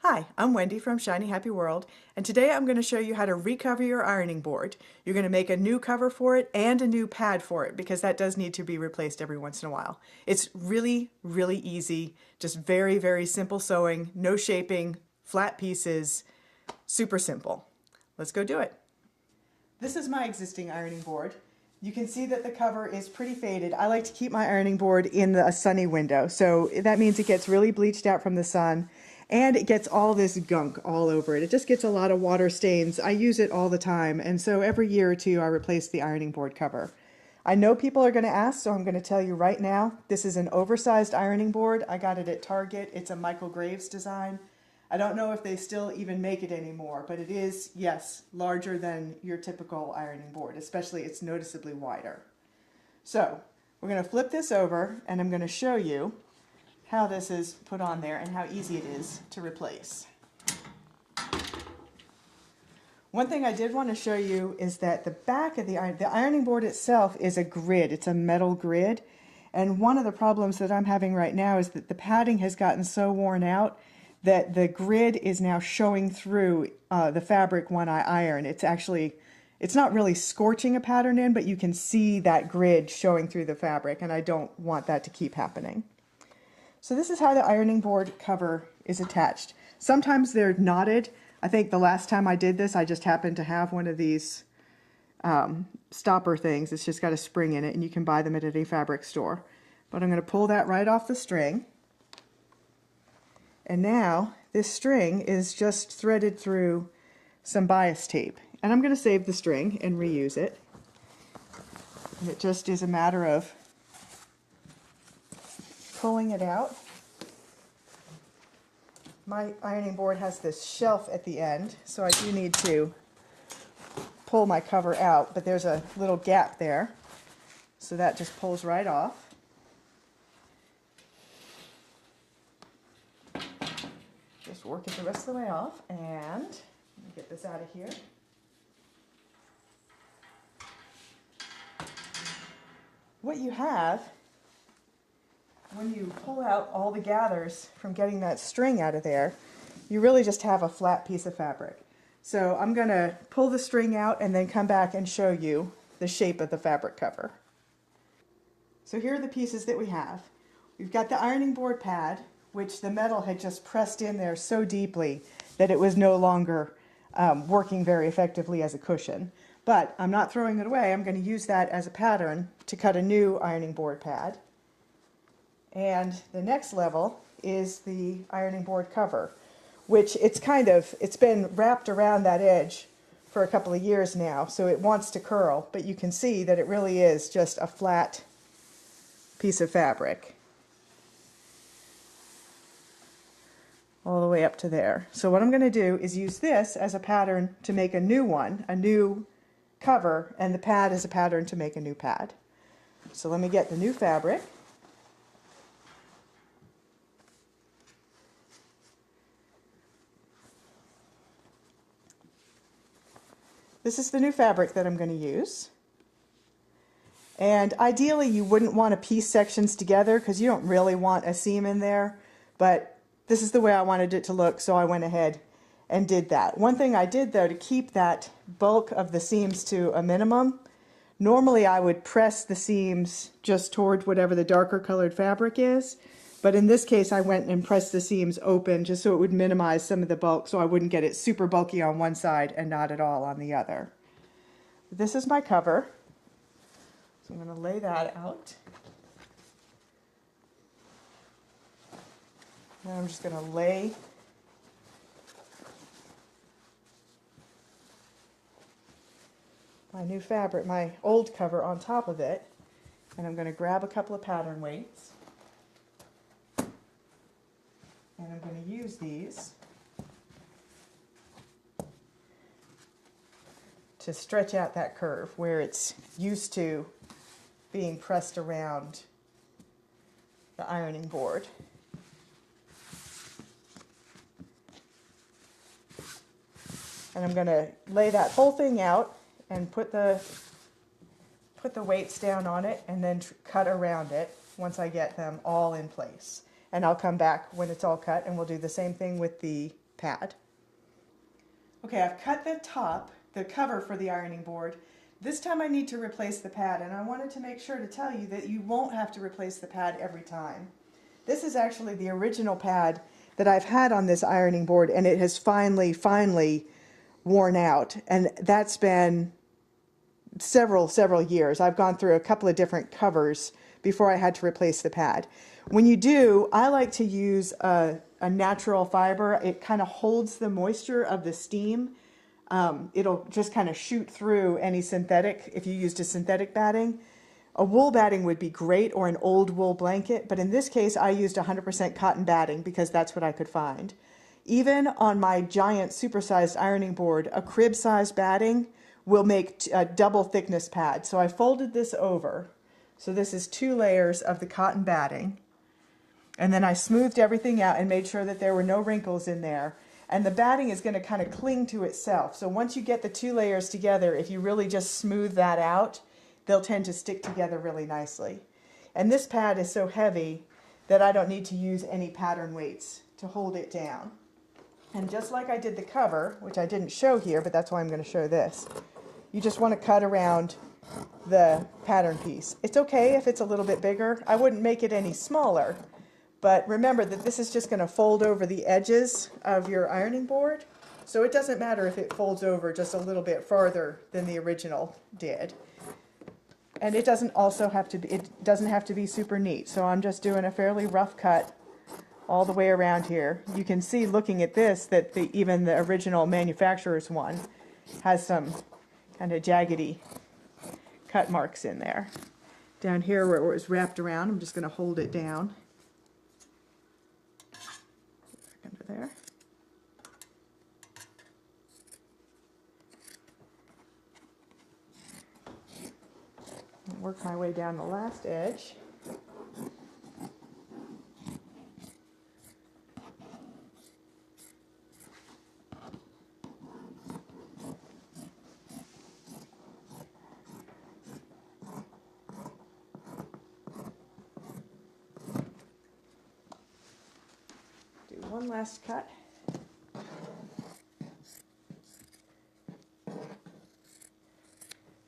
Hi, I'm Wendy from Shiny Happy World, and today I'm going to show you how to recover your ironing board. You're going to make a new cover for it and a new pad for it because that does need to be replaced every once in a while. It's really, really easy, just very, very simple sewing, no shaping, flat pieces, super simple. Let's go do it. This is my existing ironing board. You can see that the cover is pretty faded. I like to keep my ironing board in a sunny window, so that means it gets really bleached out from the sun and it gets all this gunk all over it. It just gets a lot of water stains. I use it all the time, and so every year or two I replace the ironing board cover. I know people are going to ask, so I'm going to tell you right now, this is an oversized ironing board. I got it at Target. It's a Michael Graves design. I don't know if they still even make it anymore, but it is, yes, larger than your typical ironing board, especially it's noticeably wider. So we're going to flip this over and I'm going to show you how this is put on there and how easy it is to replace. One thing I did want to show you is that the back of the ironing board itself is a grid. It's a metal grid. And one of the problems that I'm having right now is that the padding has gotten so worn out that the grid is now showing through the fabric when I iron. It's not really scorching a pattern in, but you can see that grid showing through the fabric, and I don't want that to keep happening. So this is how the ironing board cover is attached. Sometimes they're knotted. I think the last time I did this, I just happened to have one of these stopper things. It's just got a spring in it, and you can buy them at any fabric store. But I'm going to pull that right off the string. And now this string is just threaded through some bias tape. And I'm going to save the string and reuse it. And it just is a matter of pulling it out. My ironing board has this shelf at the end, so I do need to pull my cover out, but there's a little gap there. So that just pulls right off. Just work it the rest of the way off, and let me get this out of here. What you have, when you pull out all the gathers from getting that string out of there, you really just have a flat piece of fabric. So I'm going to pull the string out and then come back and show you the shape of the fabric cover. So here are the pieces that we have. We've got the ironing board pad, which the metal had just pressed in there so deeply that it was no longer working very effectively as a cushion. But I'm not throwing it away. I'm going to use that as a pattern to cut a new ironing board pad. And the next level is the ironing board cover, which it's been wrapped around that edge for a couple of years now, so it wants to curl, but you can see that it really is just a flat piece of fabric all the way up to there. So what I'm going to do is use this as a pattern to make a new one, a new cover, and the pad is a pattern to make a new pad. So let me get the new fabric. This is the new fabric that I'm going to use. And ideally you wouldn't want to piece sections together because you don't really want a seam in there, but this is the way I wanted it to look, so I went ahead and did that. One thing I did though to keep that bulk of the seams to a minimum, normally I would press the seams just toward whatever the darker colored fabric is, but in this case I went and pressed the seams open just so it would minimize some of the bulk so I wouldn't get it super bulky on one side and not at all on the other. This is my cover. So I'm going to lay that out. Now I'm just going to lay my new fabric, my old cover, on top of it. And I'm going to grab a couple of pattern weights. And I'm going to use these to stretch out that curve where it's used to being pressed around the ironing board. And I'm going to lay that whole thing out and put the weights down on it and then cut around it once I get them all in place. And I'll come back when it's all cut and we'll do the same thing with the pad. Okay, I've cut the top, the cover for the ironing board. This time I need to replace the pad, and I wanted to make sure to tell you that you won't have to replace the pad every time. This is actually the original pad that I've had on this ironing board, and it has finally worn out, and that's been several years. I've gone through a couple of different covers before I had to replace the pad. When you do, I like to use a natural fiber. It kind of holds the moisture of the steam. It'll just kind of shoot through any synthetic, if you used a synthetic batting. A wool batting would be great, or an old wool blanket, but in this case I used 100% cotton batting because that's what I could find. Even on my giant supersized ironing board, a crib-sized batting will make a double thickness pad. So I folded this over. So this is 2 layers of the cotton batting. And then I smoothed everything out and made sure that there were no wrinkles in there. And the batting is going to kind of cling to itself. So once you get the 2 layers together, if you really just smooth that out, they'll tend to stick together really nicely. And this pad is so heavy that I don't need to use any pattern weights to hold it down. And just like I did the cover, which I didn't show here, but that's why I'm going to show this, you just want to cut around the pattern piece. It's okay if it's a little bit bigger. I wouldn't make it any smaller, but remember that this is just going to fold over the edges of your ironing board, so it doesn't matter if it folds over just a little bit farther than the original did. And it doesn't have to be super neat, so I'm just doing a fairly rough cut all the way around here. You can see looking at this that even the original manufacturer's one has some kind of jaggedy cut marks in there. Down here where it was wrapped around, I'm just going to hold it down. Back under there. Work my way down the last edge. Do one last cut.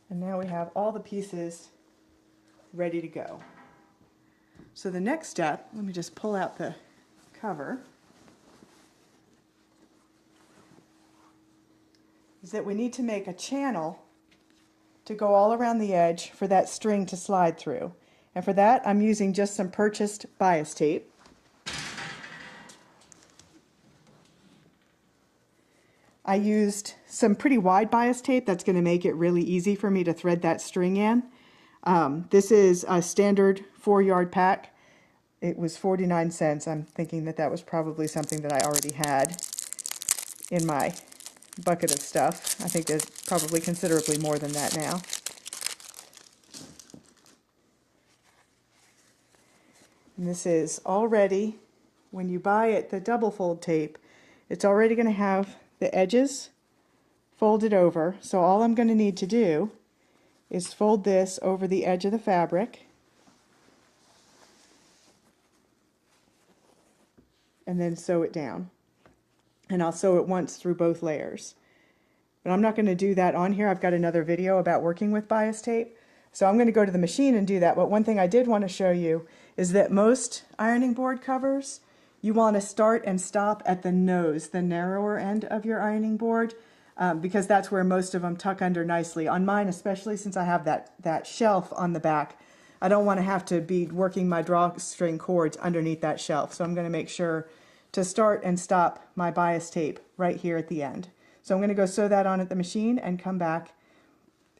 And now we have all the pieces ready to go. So the next step, let me just pull out the cover, is that we need to make a channel to go all around the edge for that string to slide through. And for that, I'm using just some purchased bias tape. I used some pretty wide bias tape that's going to make it really easy for me to thread that string in. This is a standard 4-yard pack. It was 49 cents. I'm thinking that that was probably something that I already had in my bucket of stuff. I think there's probably considerably more than that now. And this is already, when you buy it, the double fold tape, it's already going to have the edges folded over. So all I'm going to need to do is fold this over the edge of the fabric and then sew it down. And I'll sew it once through both layers. But I'm not going to do that on here. I've got another video about working with bias tape. So I'm going to go to the machine and do that. But one thing I did want to show you is that most ironing board covers, you want to start and stop at the nose, the narrower end of your ironing board. Because that's where most of them tuck under nicely. On mine, especially since I have that shelf on the back, I don't want to have to be working my drawstring cords underneath that shelf. So I'm going to make sure to start and stop my bias tape right here at the end. So I'm going to go sew that on at the machine and come back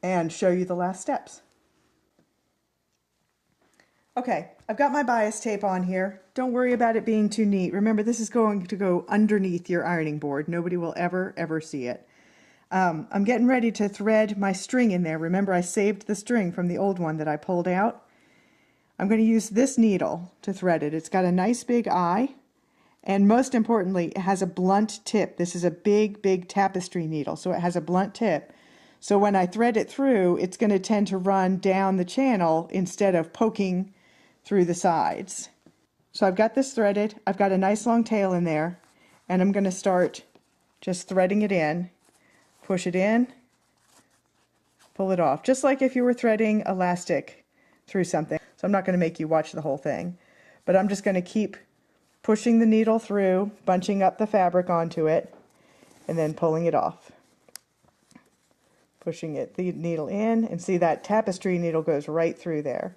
and show you the last steps. Okay, I've got my bias tape on here. Don't worry about it being too neat. Remember, this is going to go underneath your ironing board. Nobody will ever see it. I'm getting ready to thread my string in there. Remember, I saved the string from the old one that I pulled out. I'm going to use this needle to thread it. It's got a nice big eye, and most importantly, it has a blunt tip. This is a big tapestry needle, so it has a blunt tip. So when I thread it through, it's going to tend to run down the channel instead of poking through the sides. So I've got this threaded. I've got a nice long tail in there. And I'm going to start just threading it in, push it in, pull it off, just like if you were threading elastic through something. So I'm not going to make you watch the whole thing, but I'm just going to keep pushing the needle through, bunching up the fabric onto it, and then pulling it off. Pushing the needle in, and see that tapestry needle goes right through there.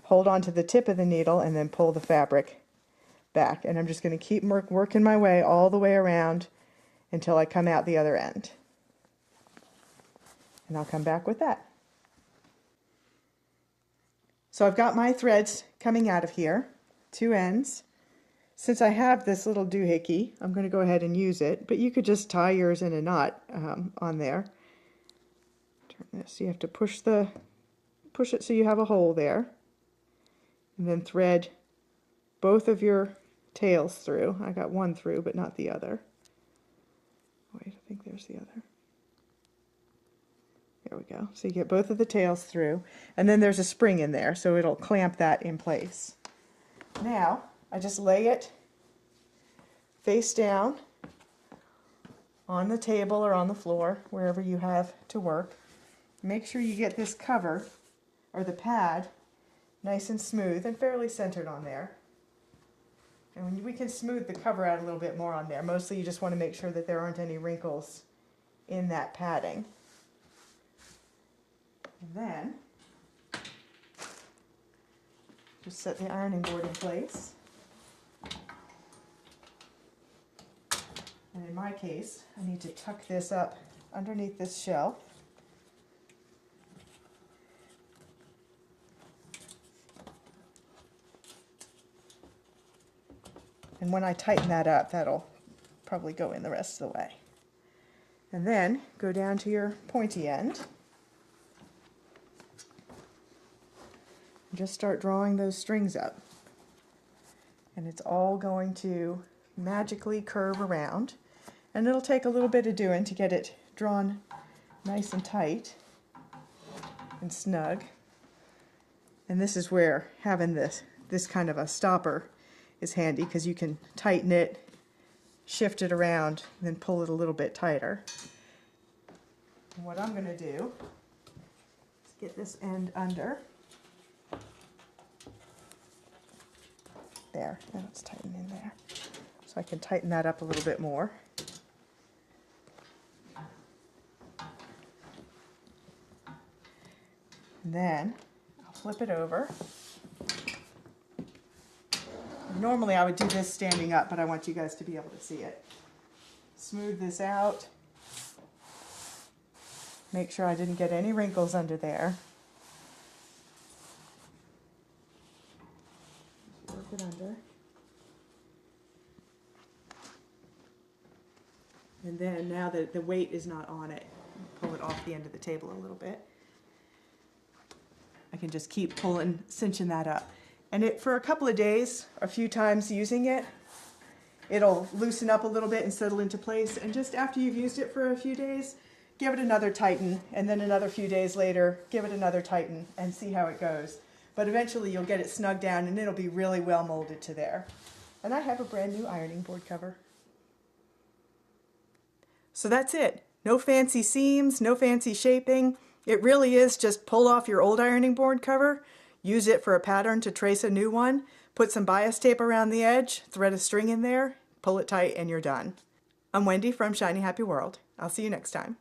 Hold on to the tip of the needle and then pull the fabric back. And I'm just going to keep working my way all the way around until I come out the other end. And I'll come back with that. So I've got my threads coming out of here, two ends. Since I have this little doohickey, I'm going to go ahead and use it, but you could just tie yours in a knot on there. Turn this. You have to push it so you have a hole there, and then thread both of your tails through. I got one through, but not the other. Wait, I think there's the other. There we go. So you get both of the tails through, and then there's a spring in there, so it'll clamp that in place. Now, I just lay it face down on the table or on the floor, wherever you have to work. Make sure you get this cover, or the pad, nice and smooth and fairly centered on there. And we can smooth the cover out a little bit more on there. Mostly you just want to make sure that there aren't any wrinkles in that padding. And then, just set the ironing board in place. And in my case, I need to tuck this up underneath this shelf. And when I tighten that up, that'll probably go in the rest of the way. And then go down to your pointy end. And just start drawing those strings up. And it's all going to magically curve around. And it'll take a little bit of doing to get it drawn nice and tight and snug. And this is where having this kind of a stopper is handy, because you can tighten it, shift it around, and then pull it a little bit tighter. And what I'm going to do is get this end under. There, now it's tightened in there. So I can tighten that up a little bit more. And then I'll flip it over. Normally I would do this standing up, but I want you guys to be able to see it. Smooth this out. Make sure I didn't get any wrinkles under there. Work it under. And then now that the weight is not on it, pull it off the end of the table a little bit. I can just keep pulling, cinching that up. And for a couple of days, a few times using it, it'll loosen up a little bit and settle into place. And just after you've used it for a few days, give it another tighten, and then another few days later, give it another tighten, and see how it goes. But eventually you'll get it snug down, and it'll be really well molded to there. And I have a brand new ironing board cover. So that's it. No fancy seams, no fancy shaping. It really is just pull off your old ironing board cover, use it for a pattern to trace a new one, put some bias tape around the edge, thread a string in there, pull it tight, and you're done. I'm Wendy from Shiny Happy World. I'll see you next time.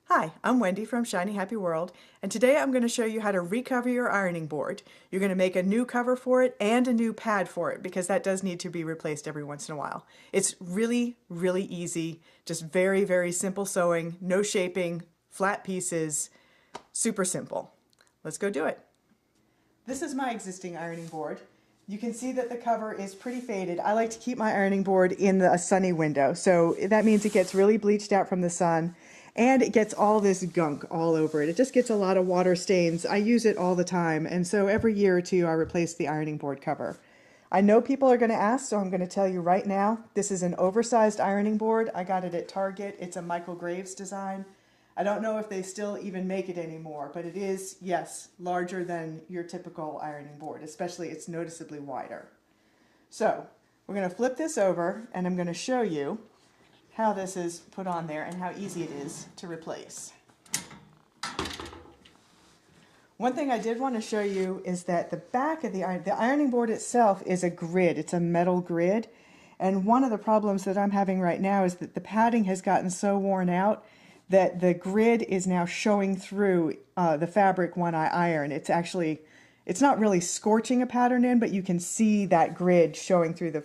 Hi, I'm Wendy from Shiny Happy World, and today I'm going to show you how to recover your ironing board. You're going to make a new cover for it and a new pad for it, because that does need to be replaced every once in a while. It's really, really easy, just very, very simple sewing, no shaping, flat pieces, super simple. Let's go do it. This is my existing ironing board. You can see that the cover is pretty faded. I like to keep my ironing board in a sunny window, so that means it gets really bleached out from the sun, and it gets all this gunk all over it. It just gets a lot of water stains. I use it all the time, and so every year or two I replace the ironing board cover. I know people are going to ask, so I'm going to tell you right now, this is an oversized ironing board. I got it at Target. It's a Michael Graves design. I don't know if they still even make it anymore, but it is, yes, larger than your typical ironing board, especially it's noticeably wider. So We're going to flip this over and I'm going to show you how this is put on there and how easy it is to replace. One thing I did want to show you is that the back of the ironing board itself is a grid. It's a metal grid. And one of the problems that I'm having right now is that the padding has gotten so worn out that the grid is now showing through the fabric when I iron. It's not really scorching a pattern in, but you can see that grid showing through the fabric.